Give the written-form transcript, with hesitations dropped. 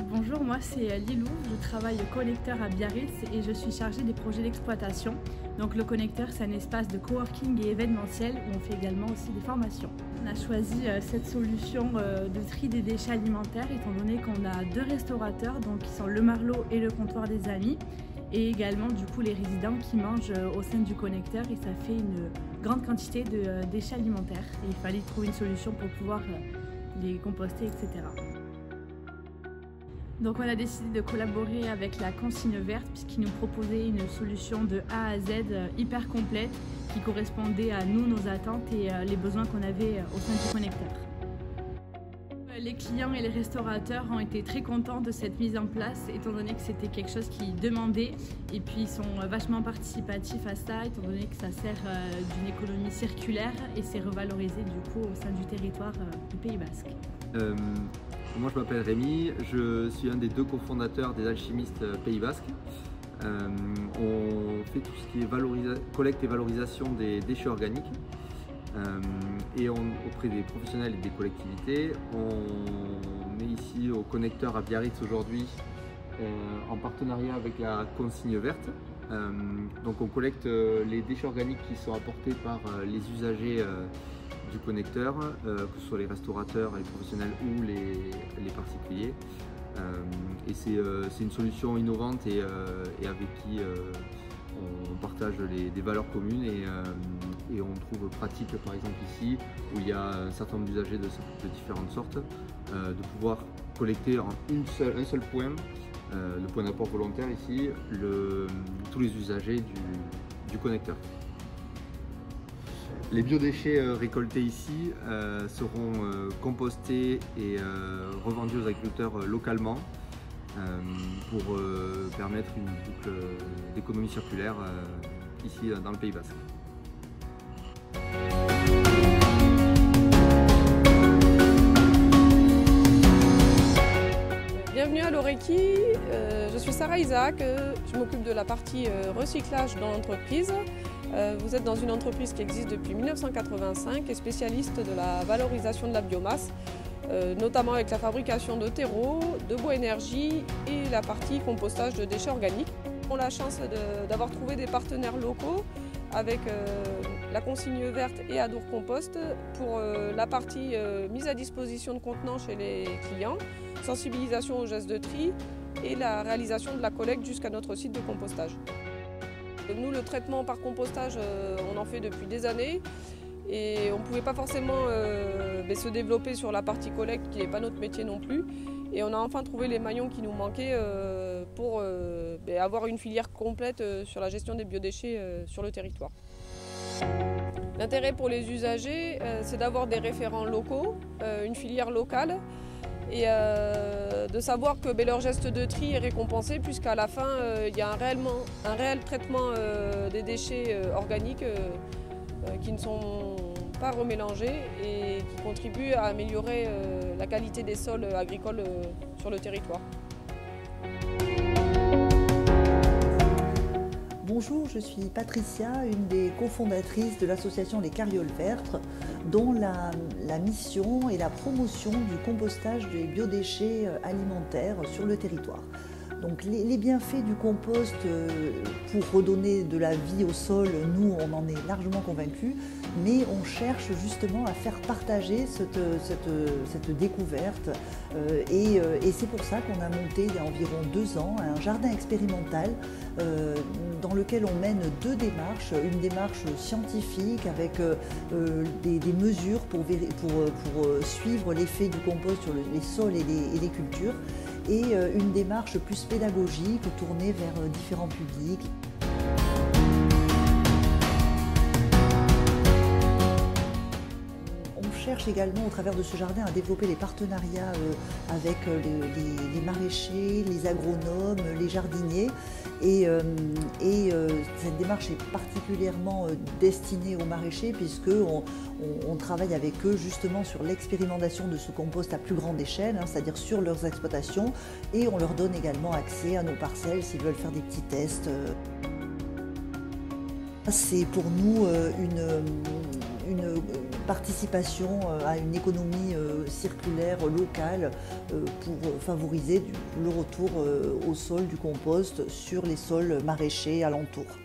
Bonjour, moi c'est Lilou, je travaille au connecteur à Biarritz et je suis chargée des projets d'exploitation. Donc le connecteur, c'est un espace de coworking et événementiel où on fait également aussi des formations. On a choisi cette solution de tri des déchets alimentaires étant donné qu'on a deux restaurateurs, donc qui sont le Marlot et le Comptoir des Amis, et également du coup les résidents qui mangent au sein du connecteur, et ça fait une grande quantité de déchets alimentaires et il fallait trouver une solution pour pouvoir les composter, etc. Donc on a décidé de collaborer avec la Consigne Verte puisqu'ils nous proposaient une solution de A à Z hyper complète qui correspondait à nous, nos attentes et les besoins qu'on avait au sein du connecteur. Les clients et les restaurateurs ont été très contents de cette mise en place étant donné que c'était quelque chose qu'ils demandaient et puis ils sont vachement participatifs à ça étant donné que ça sert d'une économie circulaire et c'est revalorisé du coup au sein du territoire du Pays Basque. Moi je m'appelle Rémi, je suis un des deux cofondateurs des Alchimistes Pays Basque. On fait tout ce qui est collecte et valorisation des déchets organiques et auprès des professionnels et des collectivités. On est ici au connecteur à Biarritz aujourd'hui en partenariat avec la Consigne Verte. Donc on collecte les déchets organiques qui sont apportés par les usagers du connecteur, que ce soit les restaurateurs, les professionnels ou les particuliers. Et c'est une solution innovante et avec qui on partage des valeurs communes et on trouve pratique par exemple ici où il y a un certain nombre d'usagers de différentes sortes, de pouvoir collecter en un seul point, le point d'apport volontaire ici, tous les usagers du connecteur. Les biodéchets récoltés ici seront compostés et revendus aux agriculteurs localement pour permettre une boucle d'économie circulaire ici dans le Pays Basque. Bienvenue à l'Oreiki, je suis Sarah Isaac, je m'occupe de la partie recyclage dans l'entreprise. Vous êtes dans une entreprise qui existe depuis 1985 et spécialiste de la valorisation de la biomasse, notamment avec la fabrication de terreau, de bois énergie et la partie compostage de déchets organiques. On a la chance d'avoir trouvé des partenaires locaux avec la Consigne Verte et Adour Compost pour la partie mise à disposition de contenants chez les clients, sensibilisation aux gestes de tri et la réalisation de la collecte jusqu'à notre site de compostage. Nous, le traitement par compostage, on en fait depuis des années et on ne pouvait pas forcément se développer sur la partie collecte qui n'est pas notre métier non plus. Et on a enfin trouvé les maillons qui nous manquaient pour avoir une filière complète sur la gestion des biodéchets sur le territoire. L'intérêt pour les usagers, c'est d'avoir des référents locaux, une filière locale et de savoir que leur geste de tri est récompensé puisqu'à la fin il y a un réel traitement des déchets organiques qui ne sont pas remélangés et qui contribuent à améliorer la qualité des sols agricoles sur le territoire. Bonjour, je suis Patricia, une des cofondatrices de l'association Les Carrioles Vertes, dont la mission est la promotion du compostage des biodéchets alimentaires sur le territoire. Donc les bienfaits du compost pour redonner de la vie au sol, nous on en est largement convaincus, mais on cherche justement à faire partager cette découverte et c'est pour ça qu'on a monté il y a environ 2 ans un jardin expérimental dans lequel on mène 2 démarches, une démarche scientifique avec des mesures pour suivre l'effet du compost sur les sols et les cultures, et une démarche plus pédagogique tournée vers différents publics. On cherche également au travers de ce jardin à développer les partenariats avec les maraîchers, les agronomes, les jardiniers et cette démarche est particulièrement destinée aux maraîchers puisqu'on travaille avec eux justement sur l'expérimentation de ce compost à plus grande échelle, c'est-à-dire sur leurs exploitations, et on leur donne également accès à nos parcelles s'ils veulent faire des petits tests. C'est pour nous une participation à une économie circulaire locale pour favoriser le retour au sol du compost sur les sols maraîchers alentours.